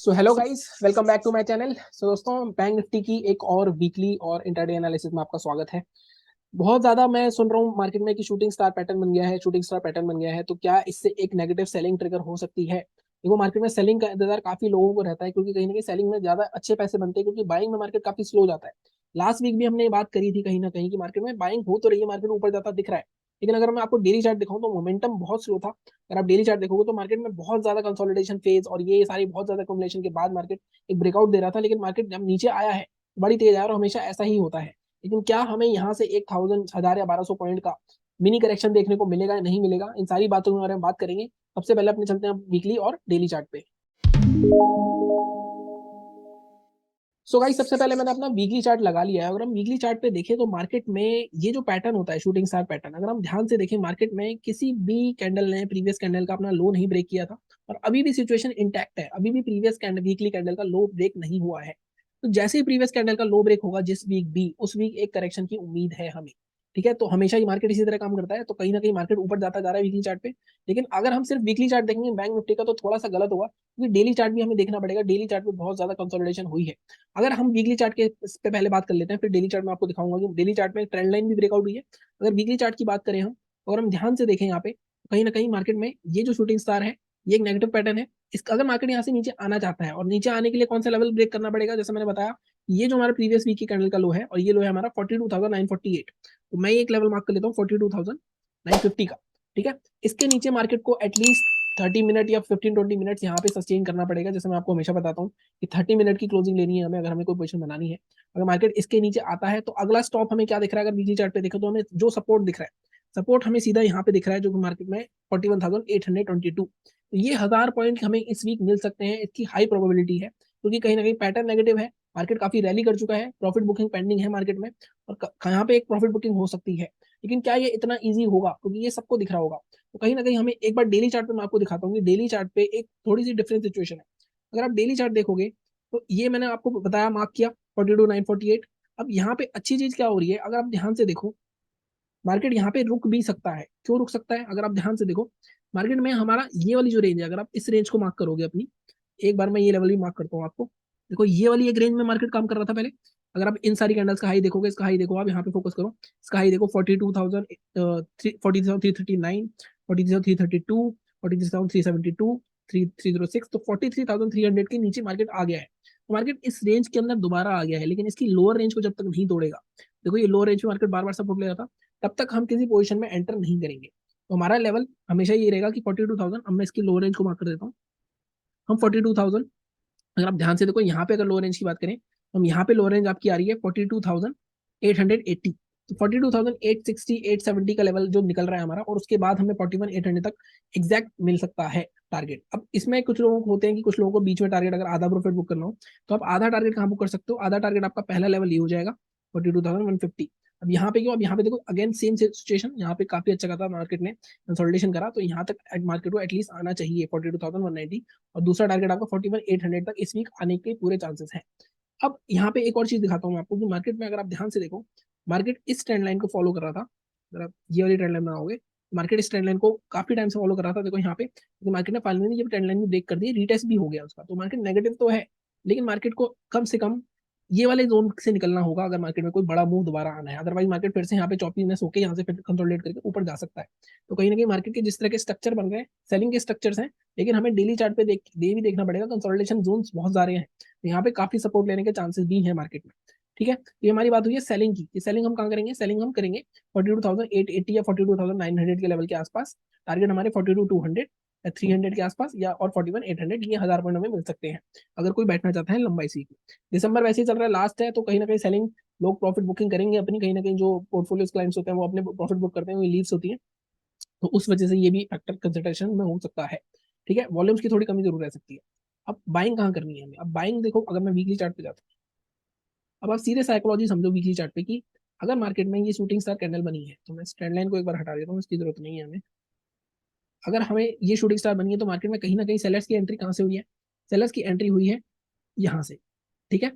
So hello guys, welcome back to my channel. So दोस्तों, bank Nifty की एक और वीकली और इंटरडे एनालिसिस में आपका स्वागत है। बहुत ज्यादा मैं सुन रहा हूँ मार्केट में कि शूटिंग स्टार पैटर्न बन गया है, शूटिंग स्टार पैटर्न बन गया है। तो क्या इससे एक नेगेटिव सेलिंग ट्रिगर हो सकती है? देखो, मार्केट में सेलिंग का इंतजार काफी लोगों को रहता है, क्योंकि कहीं ना कहीं सेलिंग में ज्यादा अच्छे पैसे बनते हैं, क्योंकि बाइंग में मार्केट काफी स्लो जाता है। लास्ट वीक भी हमने ये बात करी थी कहीं ना कहीं कि मार्केट में बाइंग हो तो रही है, मार्केट ऊपर जाता दिख रहा है, लेकिन अगर मैं आपको डेली चार्ट दिखाऊं तो मोमेंटम बहुत स्लो था। अगर आप डेली चार्ट देखोगे तो मार्केट में बहुत ज्यादा कंसोलिडेशन फेज और ये सारी बहुत ज्यादा कम्युलेशन के बाद मार्केट एक ब्रेकआउट दे रहा था, लेकिन मार्केट जब नीचे आया है बड़ी तेज आया, और हमेशा ऐसा ही होता है। लेकिन क्या हमें यहाँ से 1000 या 1200 पॉइंट का मिनी करेक्शन देखने को मिलेगा या नहीं मिलेगा, इन सारी बातों के बारे में बात करेंगे। सबसे पहले अपने चलते हैं वीकली और डेली चार्ट पे। सो गाइस, सबसे पहले मैंने अपना वीकली चार्ट लगा लिया है। अगर हम वीकली चार्ट पे देखें तो मार्केट में ये जो पैटर्न होता है शूटिंग स्टार पैटर्न, अगर हम ध्यान से देखें मार्केट में किसी भी कैंडल ने प्रीवियस कैंडल का अपना लो नहीं ब्रेक किया था, और अभी भी सिचुएशन इंटैक्ट है। अभी भी प्रीवियस कैंडल वीकली कैंडल का लो ब्रेक नहीं हुआ है। तो जैसे ही प्रीवियस कैंडल का लो ब्रेक होगा जिस वीक भी, उस वीक एक करेक्शन की उम्मीद है हमें। ठीक है, तो हमेशा ही मार्केट इसी तरह काम करता है, तो कहीं ना कहीं मार्केट ऊपर जाता जा रहा है वीकली चार्ट पे। लेकिन अगर हम सिर्फ वीकली चार्ट देखेंगे बैंक निफ्टी का तो थोड़ा सा गलत होगा, क्योंकि डेली चार्ट भी हमें देखना पड़ेगा। डेली चार्ट पे बहुत ज्यादा कंसोलिडेशन हुई है। अगर हम वीकली चार्ट के इस पे पहले बात कर लेते हैं, फिर डेली चार्ट में आपको दिखाऊंगा कि डेली चार्ट में ट्रेंड लाइन भी ब्रेकआउट हुई है। अगर वीकली चार्ट की बात करें हम, अगर हम ध्यान से देखें यहाँ पे, तो कहीं ना कहीं मार्केट में ये जो शूटिंग स्टार है, ये एक नेगेटिव पैटर्न है। इसका अगर मार्केट यहाँ से नीचे आना चाहता है, और नीचे आने के लिए कौन सा लेवल ब्रेक करना पड़ेगा, जैसे मैंने बताया, ये जो हमारा प्रीवियस वीक की कैंडल का लो है, और ये लो है हमारा 42,948। तो मैं एक लेवल मार्क कर लेता हूँ 42,950 का। ठीक है, इसके नीचे मार्केट को एटलीस्ट 30 मिनट या 15-20 मिनट यहाँ पे सस्टेन करना पड़ेगा। जैसे मैं आपको हमेशा बताता हूँ कि 30 मिनट की क्लोजिंग लेनी है हमें, अगर हमें कोई पोजीशन बनानी है। अगर मार्केट इसके नीचे आता है तो अगला स्टॉप हमें क्या दिख रहा है, अगर वीकली चार्ट पे देखें तो हमें जो सपोर्ट दिख रहा है, सपोर्ट हमें सीधा यहाँ पे दिख रहा है, जो कि मार्केट में 41,822। तो ये 1000 पॉइंट हमें इस वीक मिल सकते हैं, इसकी हाई प्रोबेबिलिटी है, क्योंकि कहीं ना कहीं पैटर्न नेगेटिव है। मार्केट काफी रैली कर चुका है, प्रॉफिट बुकिंग पेंडिंग है मार्केट में, और यहाँ पे एक प्रॉफिट बुकिंग हो सकती है। लेकिन क्या ये इतना ईजी होगा, क्योंकि ये सबको दिख रहा होगा। तो कहीं ना कहीं हमें एक बार डेली चार्ट पे मैं आपको दिखाता हूँ कि डेली चार्ट पे एक थोड़ी सी डिफरेंट सिचुएशन है। अगर आप डेली चार्ट देखोगे तो ये मैंने आपको बताया, मार्क किया 42,948। अब यहाँ पे अच्छी चीज क्या हो रही है, अगर आप ध्यान से देखो, मार्केट यहाँ पे रुक भी सकता है। क्यों रुक सकता है, अगर आप ध्यान से देखो, मार्केट में हमारा ये वाली जो रेंज है, अगर आप इस रेंज को मार्क करोगे अपनी, एक बार मैं ये लेवल भी मार्क करता हूँ आपको। देखो, ये वाली एक रेंज में मार्केट काम कर रहा था पहले। अगर आप इन सारी कैंडल्स का हाई देखोगे, इसका हाई देखो, आप यहाँ पे फोकस करो, इसका हाई देखो 42,000, 43,339, 43,332, 43,372, 3,306। तो 43,300 के नीचे मार्केट आ गया है। तो मार्केट इस रेंज के अंदर दोबारा आ गया है, लेकिन इसकी लोअर रेंज को जब तक नहीं तोड़ेगा, देखो ये लोअर रेंज में मार्केट बार बार सपोर्ट ले रहा था, तब तक हम किसी पोजीशन में एंटर नहीं करेंगे। तो हमारा लेवल हमेशा ये रहेगा कि 42,000। अब मैं इसकी लोअर रेंज को मार्क कर देता हूँ, हम 42,000। अगर आप ध्यान से देखो यहाँ पे, अगर लो रेंज की बात करें तो हम यहाँ पे लो रेंज आपकी आ रही है 42,880। तो 42,860 870 का लेवल जो निकल रहा है हमारा, और उसके बाद हमें 41,800 तक एग्जैक्ट मिल सकता है टारगेट। अब इसमें कुछ लोगों को होते हैं कि कुछ लोगों को बीच में टारगेट, अगर आधा प्रॉफिट बुक करना हो तो आप आधा टारगेट कहाँ बुक कर सकते हो, आधा टारगेट आपका पहला लेवल ये हो जाएगा 42,150। अब यहाँ पे क्यों, अब यहाँ पे देखो अगेन सेम सिचुएशन, यहाँ पे काफी अच्छा था मार्केट ने कंसोलिडेशन करा, तो यहाँ तक मार्केट को एटलीस्ट आना चाहिए 42,190। और दूसरा टारगेट आपका 41,800 तक इस वीक आने के पूरे चांसेस हैं। अब यहाँ पे एक और चीज दिखाता हूँ आपको कि मार्केट में अगर आप ध्यान से देखो, मार्केट इस ट्रेंड लाइन को फॉलो कर रहा था। अगर आप ये वाली ट्रेंड लाइन बनाओगे, मार्केट इस ट्रेंड लाइन को काफी टाइम से फॉलो कर रहा था। देखो यहाँ पे, तो मार्केट ने फाइनली ये ट्रेंड लाइन भी ब्रेक कर दी, रिटेस्ट भी हो गया उसका। तो मार्केट नेगेटिव तो है, लेकिन मार्केट को कम से कम ये वाले जोन से निकलना होगा अगर मार्केट में कोई बड़ा मूव दोबारा आना है। अदरवाइज मार्केट फिर से यहाँ पे चौपीस होकर यहाँ से फिर कंसोलिडेट करके ऊपर जा सकता है। तो कहीं ना कहीं मार्केट के जिस तरह के स्ट्रक्चर बन रहे हैं, सेलिंग के स्ट्रक्चर्स हैं, लेकिन हमें डेली चार्ट पे भी देखना पड़ेगा, कंसोलिडेशन जोन्स बहुत सारे हैं, तो यहाँ पे काफी सपोर्ट लेने के चांसेस भी है मार्केट में। ठीक है, तो ये हमारी बात हुई है सेलिंग की। सेलिंग हम कहाँ करेंगे, सेलिंग हम करेंगे 42,880 या 42,900 के लेवल के आसपास। टारगेट हमारे 42,200 या 300 के आसपास, या और 41,800, ये 1000 पॉइंट हमें मिल सकते हैं अगर कोई बैठना चाहता है लंबाई सी। दिसंबर वैसे ही चल रहा है, लास्ट है, तो कहीं ना कहीं सेलिंग, लोग प्रॉफिट बुकिंग करेंगे अपनी, कहीं ना कहीं जो पोर्टफोलियो क्लाइंट्स होते हैं वो अपने प्रॉफिट बुक करते हैं, वो लीव्स होती है। तो उस वजह से ये भी फैक्टर कंसिडरेशन में हो सकता है। ठीक है, वॉल्यूम्स की थोड़ी कमी जरूर रह सकती है। अब बाइंग कहाँ करनी है हमें, अब बाइंग देखो, अगर मैं वीकली चार्ट पे जाता हूँ, अब आप सीधे साइकोलॉजी समझो वीकली चार्ट पे कि अगर मार्केट में ये शूटिंग स्टार कैंडल बनी है, तो मैं इस ट्रेंड लाइन को एक बार हटा देता हूँ, इसकी जरूरत नहीं है हमें। अगर हमें ये शूटिंग स्टार बनी है तो मार्केट में कहीं ना कहीं सेलर्स की एंट्री कहाँ से हुई है, सेलर्स की एंट्री हुई है यहाँ से। ठीक है,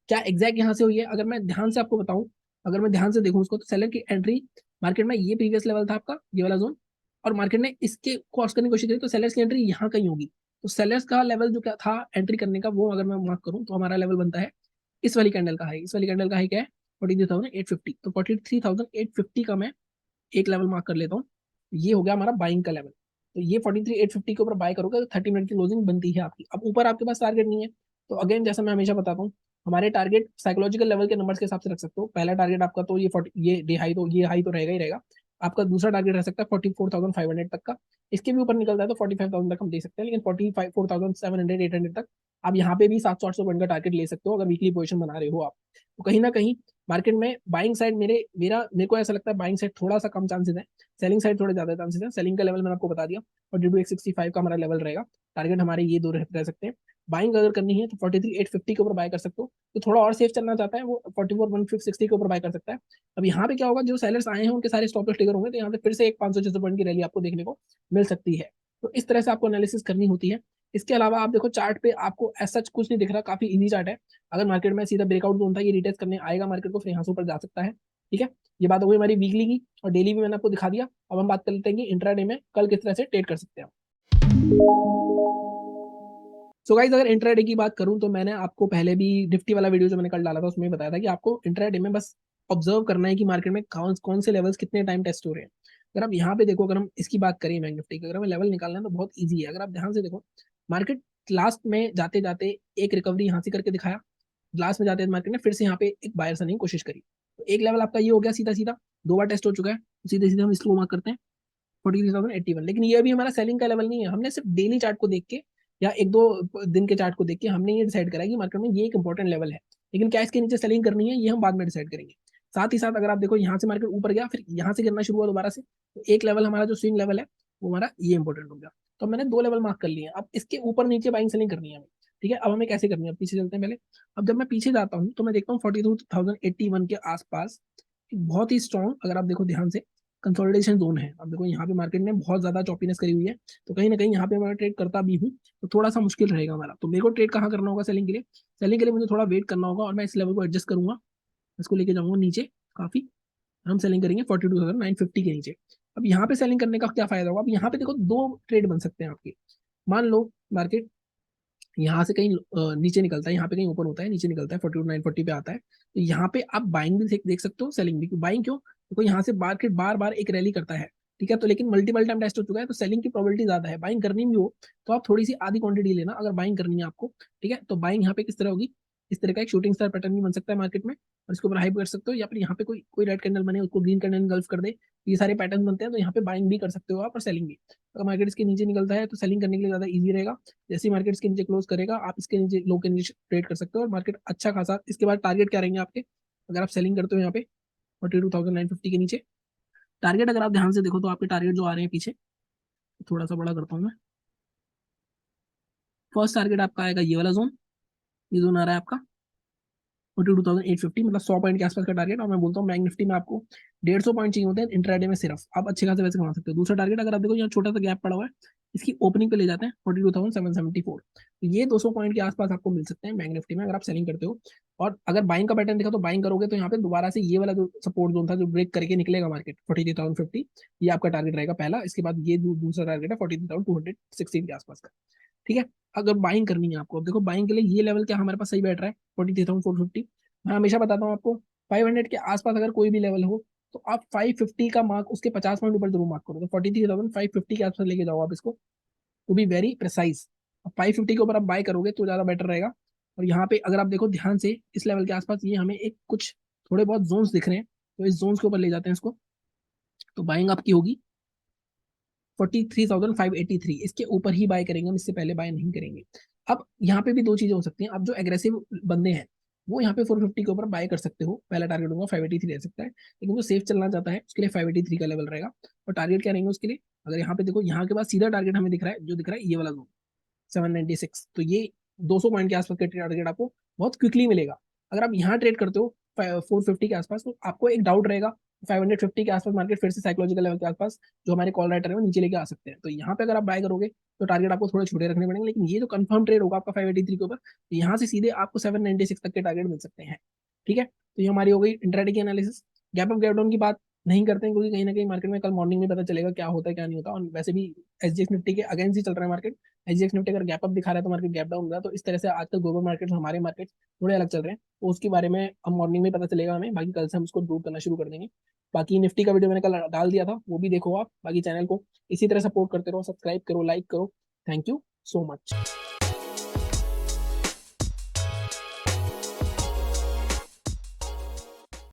क्या एग्जैक्ट यहाँ से हुई है, अगर मैं ध्यान से आपको बताऊं, अगर मैं ध्यान से देखूं उसको, तो सेलर की एंट्री मार्केट में, ये प्रीवियस लेवल था आपका ये वाला जोन, और मार्केट ने इसके क्रॉस करने की कोशिश करी, तो सेलर्स की एंट्री यहाँ कहीं होगी। तो सेलर्स का लेवल जो क्या था एंट्री करने का, वो अगर मैं मार्क करूँ तो हमारा लेवल बनता है इस वाली कैंडल का हाई। इस वाली कैंडल का हाई क्या है? 43,850। तो 43,850 का मैं एक लेवल मार्क कर लेता हूँ। ये हो गया हमारा बाइंग का लेवल। तो ये 43,850 के ऊपर बाय करोगे तो 30 मिनट की क्लोजिंग बनती है आपकी। अब ऊपर आपके पास टारगेट नहीं है, तो अगेन जैसा मैं हमेशा बताता हूँ, हमारे टारगेट साइकोलॉजिकल लेवल के नंबर्स के हिसाब से रख सकते हो। पहला टारगेट आपका तो ये 40, ये डे हाई, तो ये हाई तो रहेगा ही रहेगा। आपका दूसरा टारगेट रह सकता है 44,500 तक का। इसके भी ऊपर निकलता है तो 45,000 तक हम दे सकते हैं, लेकिन 44,700 800 तक आप यहाँ पे भी 700-800 पॉइंट का टारगेट ले सकते हो अगर वीकली पोजिशन बना रहे हो आप। तो कहीं ना कहीं मार्केट में बाइंग साइड मेरे को ऐसा लगता है बाइंग साइड थोड़ा सा कम चांसेस है, सेलिंग साइड थोड़े ज्यादा चांसेस है। सेलिंग का लेवल मैंने आपको बता दिया, 42,865 का हमारा लेवल रहेगा। टारगेट हमारे ये दो रह सकते हैं। बाइंग अगर करनी है तो 43,850 के ऊपर बाय कर सकते हो। तो थोड़ा और सेफ चलना चाहता है वो 44,160 के ऊपर बाय कर सकता है। अब यहाँ पे क्या होगा, जो सेलर्स आए हैं उनके सारे स्टॉप लॉस ट्रिगर होंगे, तो यहाँ पे फिर से एक 500-600 पॉइंट की रैली आपको देखने को मिल सकती है। तो इस तरह से आपको एनालिसिस करनी होती है। इसके अलावा आप देखो चार्ट पे आपको ऐसा कुछ नहीं दिख रहा, काफी इजी चार्ट है। अगर मार्केट में सीधा ब्रेकआउट जोन था, ये रिटेस्ट करने आएगा मार्केट को, फिर यहाँ से ऊपर जा सकता है। ठीक है, ये बात हो गई हमारी वीकली की, और डेली भी मैंने आपको दिखा दिया। अब हम बात कर लेते हैं कि इंट्राडे में कल किस तरह से ट्रेड कर सकते हैं। सो गाइस, अगर इंट्राडे की बात करूं तो मैंने आपको पहले भी निफ्टी वाला वीडियो जो मैंने कल डाला था उसमें बताया था कि आपको इंट्राडे में बस ऑब्जर्व करना है कि मार्केट में कौन कौन से लेवल्स कितने टाइम टेस्ट हो रहे हैं। अगर आप यहाँ पे देखो, अगर हम इसकी बात करें बैंक निफ्टी की, अगर हमें लेवल निकालना है तो बहुत ईजी है। अगर आप ध्यान से देखो, मार्केट लास्ट में जाते जाते एक रिकवरी यहाँ से करके दिखाया, लास्ट में जाते मार्केट ने फिर से यहाँ पे एक बायर करने की कोशिश करी। तो एक लेवल आपका ये हो गया सीधा सीधा, दो बार टेस्ट हो चुका है, सीधे सीधे हम इसको मार्क करते हैं 43,081। लेकिन ये अभी हमारा सेलिंग का लेवल नहीं है। हमने सिर्फ डेली चार्ट को देख के या एक दो दिन के चार्ट को देख के हमने ये डिसाइड करा कि मार्केट में ये एक इंपॉर्टेंट लेवल है। लेकिन क्या इसके नीचे सेलिंग करनी है, ये हम बाद में डिसाइड करेंगे। साथ ही साथ अगर आप देखो, यहाँ से मार्केट ऊपर गया, फिर यहाँ से गिरना शुरू हुआ दोबारा से, तो एक लेवल हमारा जो स्विंग लेवल है वो हमारा ये इंपॉर्टेंट हो गया। तो मैंने दो लेवल मार्क कर लिए हैं। अब इसके ऊपर नीचे बाइंग सेलिंग करनी है हमें। ठीक है, अब हमें कैसे करनी है, अब पीछे चलते हैं पहले। अब जब मैं पीछे जाता हूँ तो मैं देखता हूँ 42,081 के आसपास एक बहुत ही स्ट्रॉन्ग, अगर आप देखो ध्यान से, कंसोलिडेशन जोन है। अब देखो यहाँ पे मार्केट ने बहुत ज्यादा चॉपीनेस करी हुई है, तो कहीं ना कहीं यहाँ पे मैं ट्रेड करता भी हूँ तो थोड़ा सा मुश्किल रहेगा हमारा। तो मेरे को ट्रेड कहाँ करना होगा सेलिंग के लिए? सेलिंग के लिए मुझे थोड़ा वेट करना होगा, और मैं इस लेवल को एडजस्ट करूंगा, इसको लेके जाऊंगा नीचे काफी। हम सेलिंग करेंगे 42,950 के नीचे। अब यहाँ पे सेलिंग करने का क्या फायदा होगा? अब यहाँ पे देखो दो ट्रेड बन सकते हैं आपके। मान लो मार्केट यहाँ से कहीं नीचे निकलता है, यहाँ पे कहीं ऊपर होता है, नीचे निकलता है 42,940 पे आता है, तो यहाँ पे आप बाइंग भी देख सकते हो, सेलिंग भी। बाइंग क्यों? देखो यहाँ से मार्केट बार बार एक रैली करता है, ठीक है, तो लेकिन मल्टीपल टाइम टेस्ट हो चुका है, तो सेलिंग की प्रोबेबिलिटी ज्यादा है। बाइंग करनी भी हो तो आप थोड़ी सी आधी क्वांटिटी लेना अगर बाइंग करनी है आपको। ठीक है, तो बाइंग यहाँ पे किस तरह होगी, इस तरह का एक शूटिंग स्टार पैटर्न भी बन सकता है मार्केट में, और इसके ऊपर हाइप कर सकते हो, या फिर यहाँ पे कोई कोई रेड कैंडल बने उसको ग्रीन कैंडल गल्फ कर दे, ये सारे पैटर्न बनते हैं, तो यहाँ पे बाइंग भी कर सकते हो आप और सेलिंग भी। अगर मार्केट इसके नीचे निकलता है तो सेलिंग करने के लिए ज्यादा ईजी रहेगा। जैसे ही मार्केट इसके नीचे क्लोज करेगा, आप इसके नीचे लो के नीचे ट्रेड कर सकते हो, और मार्केट अच्छा खासा इसके बाद टारगेट क्या रहेंगे आपके, अगर आप सेलिंग करते हो यहाँ पे 42,950 के नीचे। टारगेट अगर आप ध्यान से देखो तो आपके टारगेट जो आ रहे हैं पीछे, थोड़ा सा बड़ा करता हूँ मैं। फर्स्ट टारगेट आपका आएगा ये वाला जोन, ये जोन आ रहा है आपका 42,850, मतलब 100 पॉइंट के आसपास का टारगेट। और मैं बोलता हूँ बैंक निफ्टी में आपको 150 पॉइंट चाहिए होते हैं इंट्राडे में सिर्फ, आप अच्छे खासे वैसे कमा सकते हो। दूसरा टारगेट अगर आप देखो, यहाँ छोटा सा गैप पड़ा हुआ है, इसकी ओपनिंग पे ले जाते हैं 42,774, तो ये 200 पॉइंट के आसपास आपको मिल सकते हैं बैंक निफ्टी में अगर आप सेलिंग करते हो। और अगर बाइंग का पैटर्न देखा तो बाइंग करोगे तो यहाँ पे दोबारा से ये वाला जो सपोर्ट जोन था जो ब्रेक करके निकलेगा मार्केट 43,050, ये आपका टारगेट रहेगा पहला। इसके बाद ये दूसरा टारगेट है 43,216 के आसपास का। ठीक है, अगर बाइंग करनी है आपको, अब देखो बाइंग के लिए ये लेवल क्या हमारे पास सही बैठ रहा है 43,450। मैं हमेशा बताता हूँ आपको, 500 के आसपास अगर कोई भी लेवल हो तो आप 550 का मार्क उसके 50 पॉइंट ऊपर जरूर मार्क करो। तो 43,550 के आसपास लेके जाओ आप इसको, टू बी वेरी प्रिसाइज। 550 के ऊपर आप बाय करोगे तो ज्यादा बेटर रहेगा। और यहाँ पे अगर आप देखो ध्यान से, इस लेवल के आसपास ये हमें एक कुछ थोड़े बहुत जोन्स दिख रहे हैं, तो इस जोन्स के ऊपर ले जाते हैं इसको। तो बाइंग आपकी होगी 43,583, इसके ऊपर ही बाय करेंगे हम, इससे पहले बाय नहीं करेंगे। अब यहाँ पे भी दो चीजें हो सकती हैं। अब जो एग्रेसिव बंदे हैं वो यहाँ पे 450 के ऊपर बाय कर सकते हो, पहला टारगेट होगा 583 रह सकता है। लेकिन जो सेफ चलना चाहता है उसके लिए 583 का लेवल रहेगा। और टारगेट क्या रहेंगे उसके लिए? अगर यहाँ पे देखो, यहाँ के बाद सीधा टारगेट हमें दिख रहा है, जो दिख रहा है ये वाला जोन 796, तो ये 200 पॉइंट के आसपास का टारगेट आपको बहुत क्विकली मिलेगा। अगर आप यहाँ ट्रेड करते हो 450 के आसपास, तो आपको एक डाउट रहेगा 550 के आसपास मार्केट फिर से साइकोलॉजिकल लेवल के आसपास जो हमारे कॉल राइटर है वो नीचे लेके आ सकते हैं। तो यहाँ पे अगर आप बाय करोगे तो टारगेट आपको थोड़े छोटे रखने पड़ेंगे, लेकिन ये जो कंफर्म ट्रेड होगा आपका 583 के ऊपर, तो यहाँ से सीधे आपको 796 तक के टारगेट मिल सकते हैं। ठीक है, तो ये हमारी हो गई इंट्राडे की analysis. Gap up gap down की बात नहीं करते हैं, क्योंकि कहीं ना कहीं मार्केट में कल मॉर्निंग में पता चलेगा क्या होता है क्या नहीं होता। और वैसे भी एसजीएक्स निफ्टी के अगेंस्ट ही चल रहा है मार्केट, एसजीएक्स निफ्टी अगर गैप अप दिखा रहा है तो मार्केट गैप डाउन हो रहा है। तो इस तरह से आजकल ग्लोबल मार्केट हमारे मार्केट थोड़े अलग चल रहे हैं, तो उसके बारे में अब मॉर्निंग में पता चलेगा हमें, बाकी कल से हम उसको दूर करना शुरू कर देंगे। बाकी निफ्टी का वीडियो मैंने कल डाल दिया था, वो भी देखो आप। बाकी चैनल को इसी तरह सपोर्ट करते रहो, सब्सक्राइब करो, लाइक करो। Thank you so much.